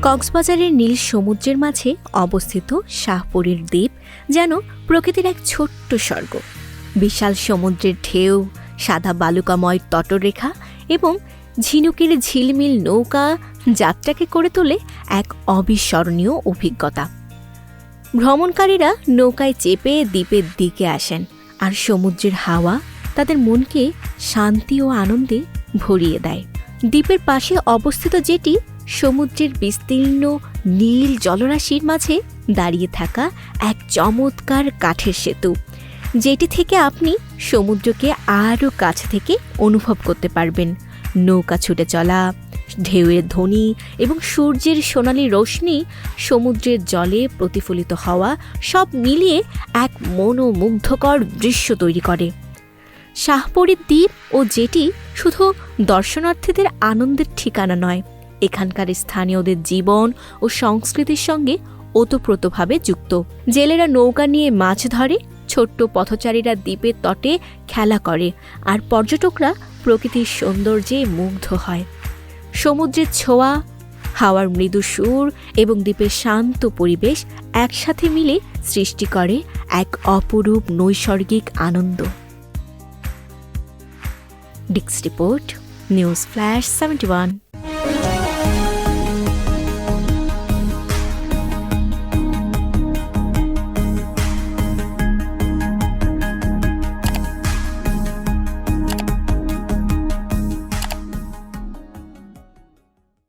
কক্সবাজারের নীল সমুদ্রের মাঝে অবস্থিত শাহপরীর দ্বীপ যেন প্রকৃতির এক ছোট্ট স্বর্গ। বিশাল সমুদ্রের ঢেউ, সাদা বালুকাময় তটরেখা এবং ঝিনুকের ঝিলমিল নৌকা যাত্রাকে করে তোলে এক অবিস্মরণীয় অভিজ্ঞতা। ভ্রমণকারীরা নৌকায় চেপে দ্বীপের দিকে আসেন, আর সমুদ্রের হাওয়া তাদের মনকে শান্তি ও আনন্দে ভরিয়ে দেয়। দ্বীপের পাশে অবস্থিত যেটি সমুদ্রের বিস্তীর্ণ নীল জলরাশির মাঝে দাঁড়িয়ে থাকা এক চমৎকার কাঠের সেতু, যেটি থেকে আপনি সমুদ্রকে আরও কাছ থেকে অনুভব করতে পারবেন। নৌকা ছুটে চলা, ঢেউয়ের ধ্বনি এবং সূর্যের সোনালি রোশনি, সমুদ্রের জলে প্রতিফলিত হওয়া সব মিলিয়ে এক মনোমুগ্ধকর দৃশ্য তৈরি করে। শাহপরীর দ্বীপ ও জেটি শুধু দর্শনার্থীদের আনন্দের ঠিকানা নয়, এখানকার স্থানীয়দের জীবন ও সংস্কৃতির সঙ্গে ওতপ্রোতভাবে যুক্ত। জেলেরা নৌকা নিয়ে মাছ ধরে, ছোট্ট পথচারীরা দ্বীপের তটে খেলা করে, আর পর্যটকরা প্রকৃতির সৌন্দর্যে মুগ্ধ হয়। সমুদ্রের ছোঁয়া, হাওয়ার মৃদু সুর এবং দ্বীপের শান্ত পরিবেশ একসাথে মিলে সৃষ্টি করে এক অপরূপ নৈসর্গিক আনন্দ। Desk report, news flash 71।